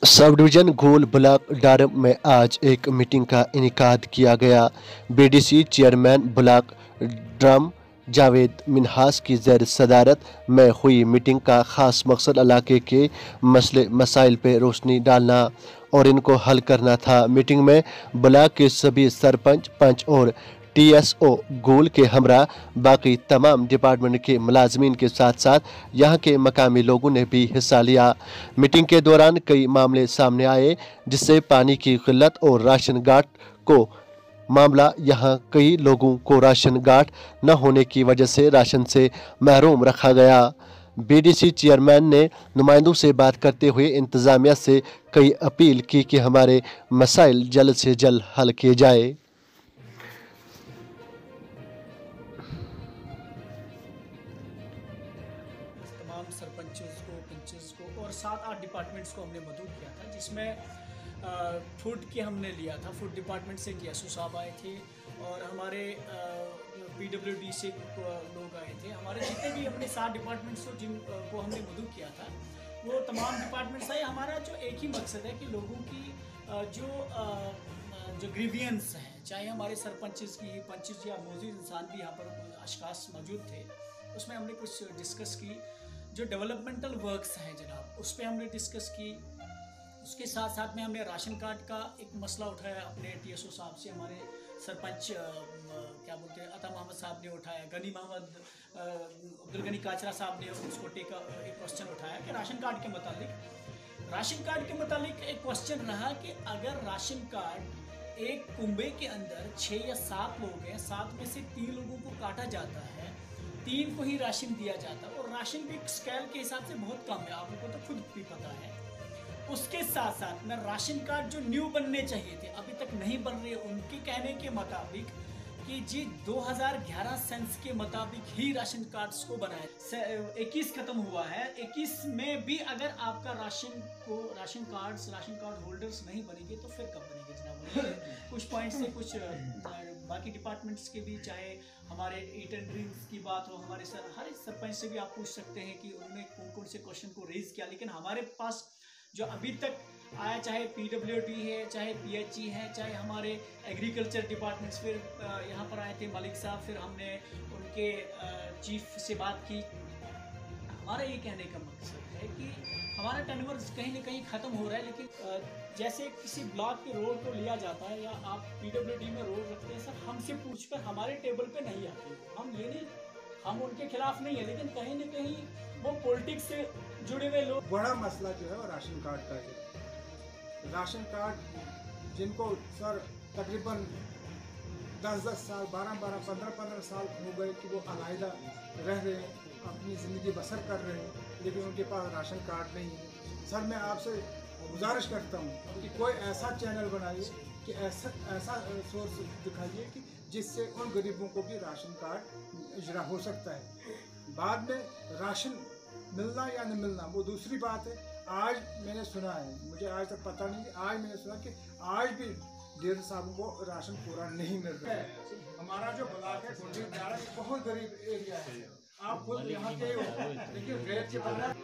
Sub division गोल block डारम में आज एक मीटिंग का इनेकाद किया गया। BDC chairman block drum Javed Minhas की ज़ेर सदारत में हुई मीटिंग का ख़ास मकसद इलाके के मसले मसाइल पर रोशनी डालना और इनको हल करना था। मीटिंग में ब्लॉक के सभी सरपंच, पंच और टीएसओ गोल के हमरा बाकी तमाम डिपार्टमेंट के मुलाजमीन के साथ साथ यहाँ के मकामी लोगों ने भी हिस्सा लिया। मीटिंग के दौरान कई मामले सामने आए, जिससे पानी की किल्लत और राशन कार्ड को मामला। यहाँ कई लोगों को राशन कार्ड न होने की वजह से राशन से महरूम रखा गया। बीडीसी चेयरमैन ने नुमाइंदों से बात करते हुए इंतजामिया से कई अपील की कि हमारे मसाइल जल्द से जल्द हल किए जाए। तमाम सरपंचों को, पंचों को और 7-8 डिपार्टमेंट्स को हमने मदद किया था, जिसमें फूड की हमने लिया था। फूड डिपार्टमेंट से टीएसओ साहब आए थे और हमारे पीडब्ल्यूडी से लोग आए थे। हमारे जितने भी अपने 7 डिपार्टमेंट्स को जिनको हमने मदद किया था, वो तमाम डिपार्टमेंट्स आए। हमारा जो एक ही मकसद है कि लोगों की जो ग्रीवियंस हैं, चाहे हमारे सरपंचेस की, पंचेस या मौजूद इंसान भी यहाँ पर अशखास मौजूद थे, उसमें हमने कुछ डिस्कस की। जो डेवलपमेंटल वर्क्स हैं जनाब, उस पर हमने डिस्कस की। उसके साथ साथ में हमने राशन कार्ड का एक मसला उठाया अपने टीएसओ साहब से। हमारे सरपंच क्या बोलते हैं, अता मोहम्मद साहब ने उठाया, गनी मोहम्मद अब्दुल गनी काचरा साहब ने उसको एक क्वेश्चन उठाया कि राशन कार्ड के मुतालिक एक क्वेश्चन रहा कि अगर राशन कार्ड एक कुंबे के अंदर 6 या 7 लोग हैं, 7 में से 3 लोगों को काटा जाता है, 3 को ही राशन दिया जाता है और राशन भी स्केल के हिसाब से बहुत कम है, आप लोगों को तो खुद भी पता है। उसके साथ साथ में राशन कार्ड जो न्यू बनने चाहिए थे, अभी तक नहीं बन रहे। उनके कहने के मुताबिक कि जी 2011 सेंस के मुताबिक ही राशन कार्ड्स को बनाया। 21 खत्म हुआ है, 21 में भी अगर आपका राशन कार्ड होल्डर्स नहीं बनेंगे तो फिर कब बनेंगे जनाब? कुछ पॉइंट से कुछ बाकी डिपार्टमेंट्स के भी, चाहे हमारे ईट एंड ड्रिंक्स की बात हो, हर एक सरपंच से भी आप पूछ सकते हैं कि उन्होंने कौन कौन से क्वेश्चन को रेज किया। लेकिन हमारे पास जो अभी तक आया, चाहे पीडब्ल्यूडी है, चाहे पीएचई है, चाहे हमारे एग्रीकल्चर डिपार्टमेंट्स, फिर यहाँ पर आए थे मलिक साहब, फिर हमने उनके चीफ से बात की। हमारा ये कहने का मकसद है कि हमारा टर्नओवर कहीं ना कहीं ख़त्म हो रहा है, लेकिन जैसे किसी ब्लॉक के रोड को लिया जाता है या आप पीडब्ल्यूडी में रोड रखते हैं, सर हमसे पूछकर हमारे टेबल पे नहीं आते। हम उनके खिलाफ नहीं है, लेकिन कहीं ना कहीं वो पॉलिटिक्स से जुड़े हुए लोग। बड़ा मसला जो है वो राशन कार्ड का है। राशन कार्ड जिनको सर तकरीबन 10-10 साल, 12-12, 15-15 साल हो गए कि वो अलहदा रह रहे हैं, अपनी ज़िंदगी बसर कर रहे हैं, लेकिन उनके पास राशन कार्ड नहीं है। सर मैं आपसे गुजारिश करता हूँ कि कोई ऐसा चैनल बनाइए कि ऐसा सोर्स दिखाइए कि जिससे उन गरीबों को भी राशन कार्ड इजरा हो सकता है। बाद में राशन मिलना या न मिलना वो दूसरी बात है। आज मैंने सुना है, मुझे आज तक पता नहीं, आज मैंने सुना कि आज भी डेढ़ साहब को राशन पूरा नहीं मिल रहा है। हमारा जो ब्लॉक है बहुत गरीब एरिया है, आप खुद यहाँ के हो, लेकिन रेट के बाद